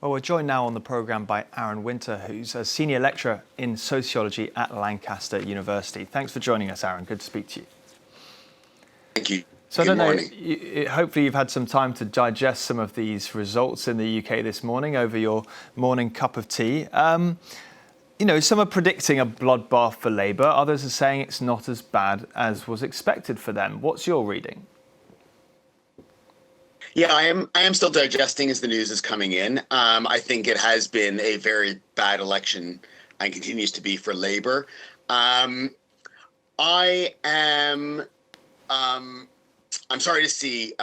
Well, we're joined now on the programme by Aaron Winter, who's a senior lecturer in sociology at Lancaster University. Thanks for joining us, Aaron. Good to speak to you. Thank you. So Good I don't morning. know, hopefully you've had some time to digest some of these results in the UK this morning over your morning cup of tea. Some are predicting a bloodbath for Labour. Others are saying it's not as bad as was expected for them. What's your reading? Yeah, I am still digesting as the news is coming in. I think it has been a very bad election and continues to be for Labour. I am I'm sorry to see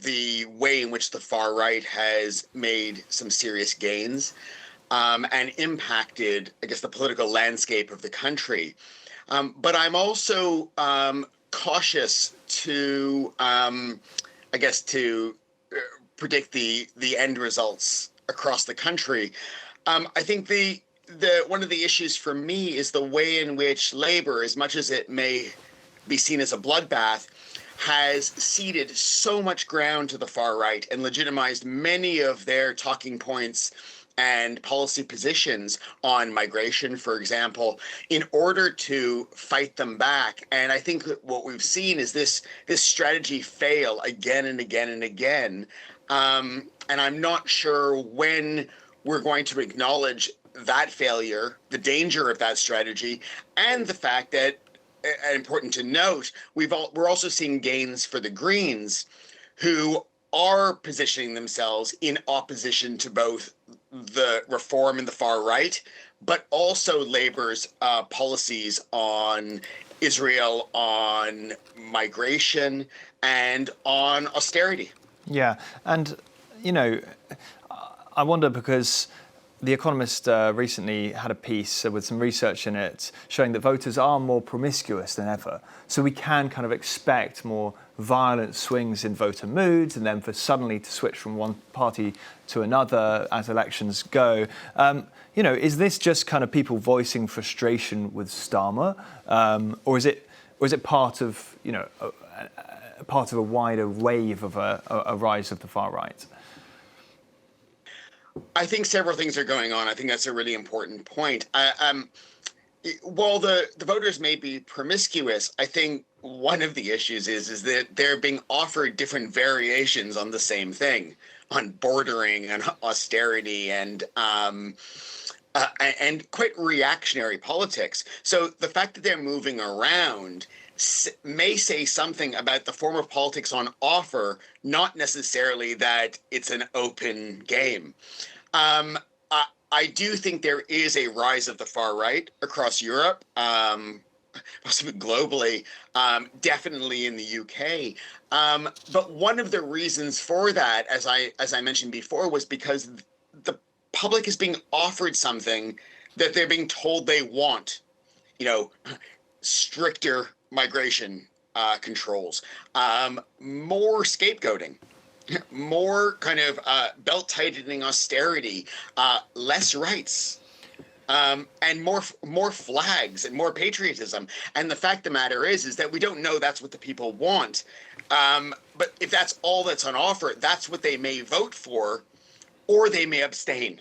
the way in which the far right has made some serious gains and impacted, I guess, the political landscape of the country. But I'm also cautious to to predict the end results across the country. I think the one of the issues for me is the way in which Labour, as much as it may be seen as a bloodbath, has ceded so much ground to the far right and legitimized many of their talking points and policy positions on migration, for example, in order to fight them back. And I think that what we've seen is this strategy fail again and again and again. And I'm not sure when we're going to acknowledge that failure, the danger of that strategy, and the fact that, and important to note, we're also seeing gains for the Greens, who are positioning themselves in opposition to both the reform in the far right, but also Labour's policies on Israel, on migration, and on austerity. Yeah, and, I wonder because The Economist recently had a piece with some research in it showing that voters are more promiscuous than ever. So we can kind of expect more violent swings in voter moods and then for suddenly to switch from one party to another as elections go. Is this just kind of people voicing frustration with Starmer? Or is it part of, part of a wider wave of a rise of the far right? I think several things are going on. I think that's a really important point. While the voters may be promiscuous, I think one of the issues is that they're being offered different variations on the same thing, on bordering and austerity and quite reactionary politics. So the fact that they're moving around may say something about the form of politics on offer, not necessarily that it's an open game. I do think there is a rise of the far right across Europe, possibly globally, definitely in the UK. But one of the reasons for that, as I mentioned before, was because the public is being offered something that they're being told they want. Stricter migration controls, more scapegoating, more kind of belt-tightening austerity, less rights, and more flags and more patriotism. And the fact of the matter is that we don't know that's what the people want. But if that's all that's on offer, that's what they may vote for, or they may abstain.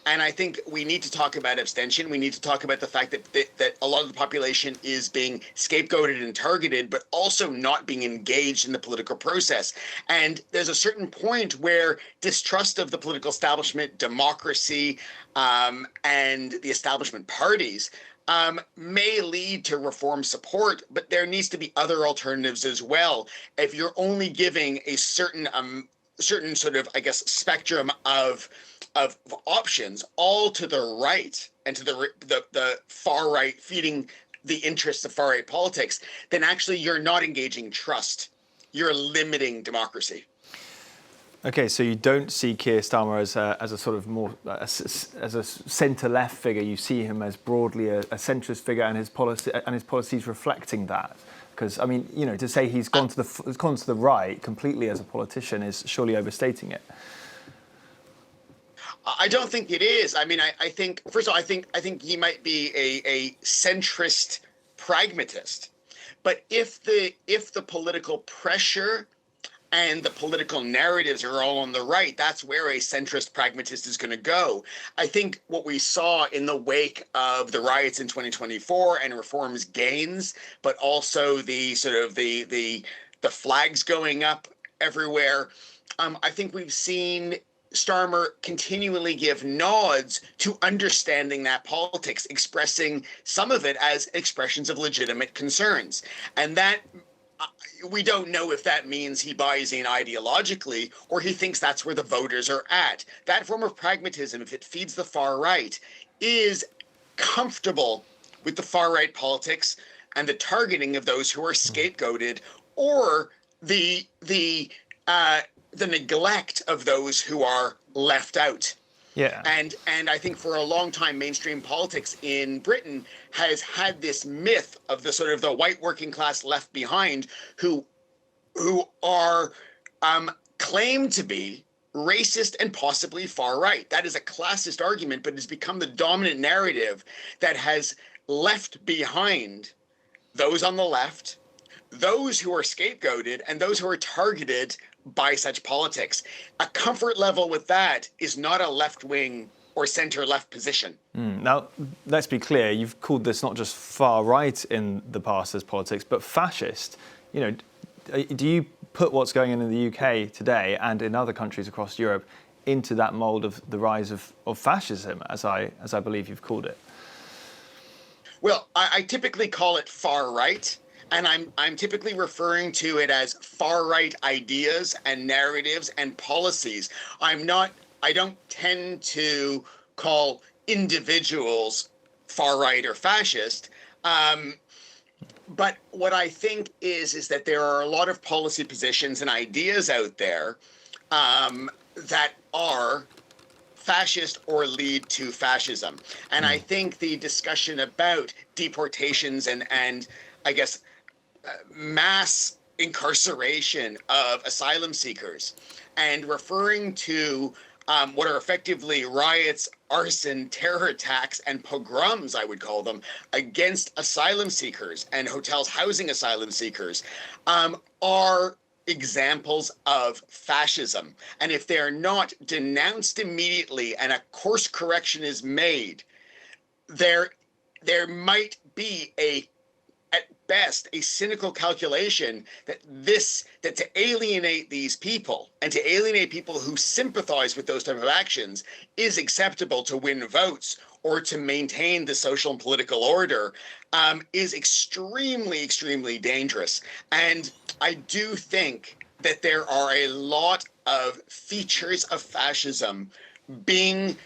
And I think we need to talk about abstention. We need to talk about the fact that a lot of the population is being scapegoated and targeted, but also not being engaged in the political process. And there's a certain point where distrust of the political establishment, democracy, and the establishment parties may lead to reform support, but there needs to be other alternatives as well. If you're only giving a certain sort of, I guess, spectrum of options all to the right and to the far right, feeding the interests of far right politics, then actually you're not engaging trust. You're limiting democracy. Okay, so you don't see Keir Starmer as a sort of more as a centre-left figure. You see him as broadly a centrist figure, and his policies reflecting that. Because I mean, to say he's gone to the right completely as a politician is surely overstating it. I don't think it is. I mean, I think, first of all, I think he might be a centrist pragmatist. But if the political pressure and the political narratives are all on the right, that's where a centrist pragmatist is going to go. I think what we saw in the wake of the riots in 2024 and reforms gains, but also the sort of the flags going up everywhere, I think we've seen Starmer continually give nods to understanding that politics, expressing some of it as expressions of legitimate concerns. And that we don't know if that means he buys in ideologically or he thinks that's where the voters are at. That form of pragmatism, if it feeds the far right, is comfortable with the far right politics and the targeting of those who are scapegoated, or the neglect of those who are left out. Yeah. And I think for a long time, mainstream politics in Britain has had this myth of the sort of the white working class left behind, who are claimed to be racist and possibly far right. That is a classist argument, but it has become the dominant narrative that has left behind those on the left, those who are scapegoated, and those who are targeted by such politics. A comfort level with that is not a left-wing or center-left position. Now, let's be clear, you've called this not just far right in the past as politics, but fascist. You know, do you put what's going on in the UK today and in other countries across Europe into that mold of the rise of fascism, as I believe you've called it? Well, I typically call it far right. And I'm typically referring to it as far right ideas and narratives and policies. I don't tend to call individuals far right or fascist. But what I think is that there are a lot of policy positions and ideas out there that are fascist or lead to fascism. And I think the discussion about deportations and I guess mass incarceration of asylum seekers and referring to what are effectively riots, arson, terror attacks, and pogroms, I would call them, against asylum seekers and hotels housing asylum seekers are examples of fascism. And if they're not denounced immediately and a course correction is made, there might be at best a cynical calculation that to alienate these people and to alienate people who sympathize with those type of actions is acceptable to win votes or to maintain the social and political order is extremely, extremely dangerous. And I do think that there are a lot of features of fascism being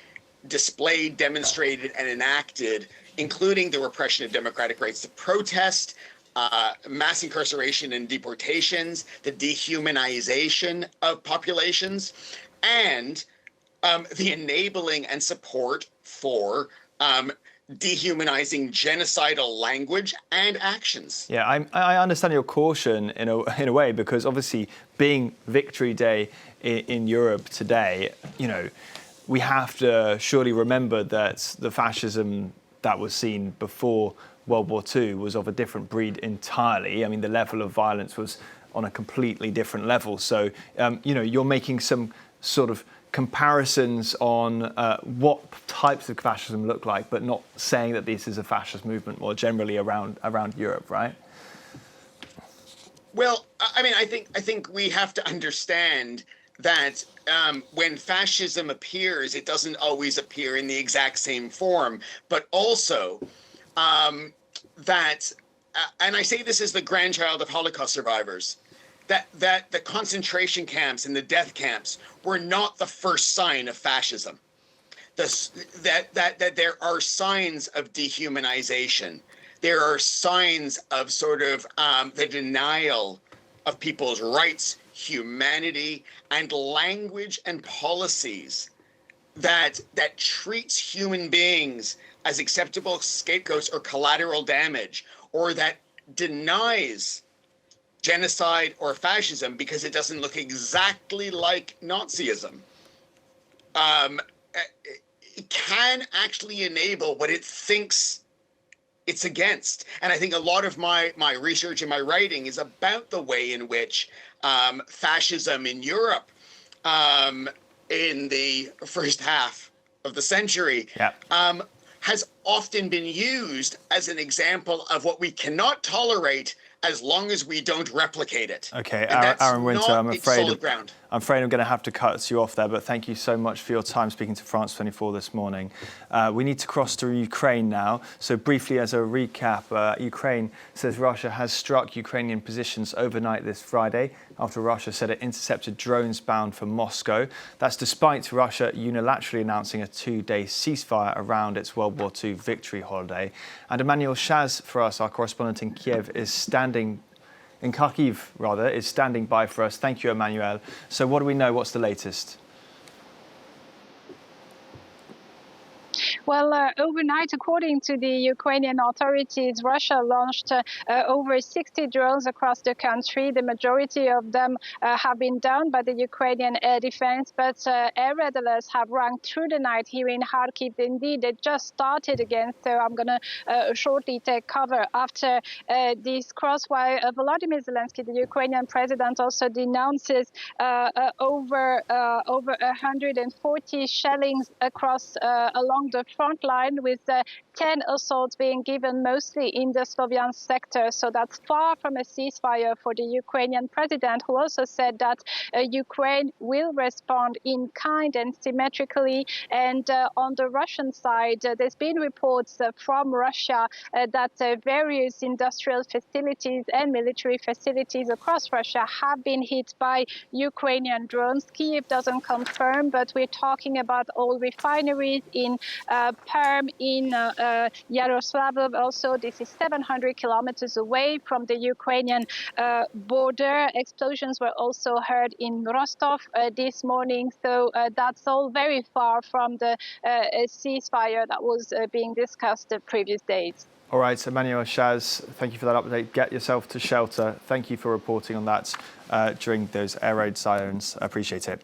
displayed, demonstrated, and enacted, including the repression of democratic rights to protest, mass incarceration and deportations, the dehumanization of populations, and the enabling and support for dehumanizing genocidal language and actions. Yeah, I understand your caution in a way, because obviously being Victory Day in Europe today, you know, we have to surely remember that the fascism that was seen before World War II was of a different breed entirely. I mean, the level of violence was on a completely different level. So, you know, you're making some sort of comparisons on what types of fascism look like, but not saying that this is a fascist movement more generally around Europe, right? Well, I mean, I think we have to understand that when fascism appears, it doesn't always appear in the exact same form, but also that, and I say this as the grandchild of Holocaust survivors, that the concentration camps and the death camps were not the first sign of fascism. That there are signs of dehumanization. There are signs of sort of the denial of people's rights, humanity, and language and policies that treats human beings as acceptable scapegoats or collateral damage, or that denies genocide or fascism because it doesn't look exactly like Nazism. It can actually enable what it thinks it's against. And I think a lot of my research and my writing is about the way in which fascism in Europe in the first half of the century Yeah. has often been used as an example of what we cannot tolerate as long as we don't replicate it. Okay, And that's Aaron Winter, not I'm its afraid solid ground. I'm going to have to cut you off there, but thank you so much for your time speaking to France 24 this morning. We need to cross to Ukraine now. So briefly as a recap, Ukraine says Russia has struck Ukrainian positions overnight this Friday after Russia said it intercepted drones bound for Moscow. That's despite Russia unilaterally announcing a 2-day ceasefire around its World War II victory holiday. And Emmanuel Chaz, for us, our correspondent in Kiev, is standing by for us. Thank you, Emmanuel. So what do we know? What's the latest? Well, overnight, according to the Ukrainian authorities, Russia launched over 60 drones across the country. The majority of them have been done by the Ukrainian air defense, but air raid alerts have rung through the night here in Kharkiv. Indeed, it just started again, so I'm going to shortly take cover after this crossfire. Volodymyr Zelensky, the Ukrainian president, also denounces over 140 shellings across along the front line, with 10 assaults being given mostly in the Sloviansk sector. So that's far from a ceasefire for the Ukrainian president, who also said that Ukraine will respond in kind and symmetrically. And on the Russian side, there's been reports from Russia that various industrial facilities and military facilities across Russia have been hit by Ukrainian drones. Kyiv doesn't confirm, but we're talking about oil refineries in Perm, in Yaroslavl. Also, this is 700 kilometers away from the Ukrainian border. Explosions were also heard in Rostov this morning. So that's all very far from the ceasefire that was being discussed the previous days. All right, Emmanuel Chaz, thank you for that update. Get yourself to shelter. Thank you for reporting on that during those air raid sirens. I appreciate it.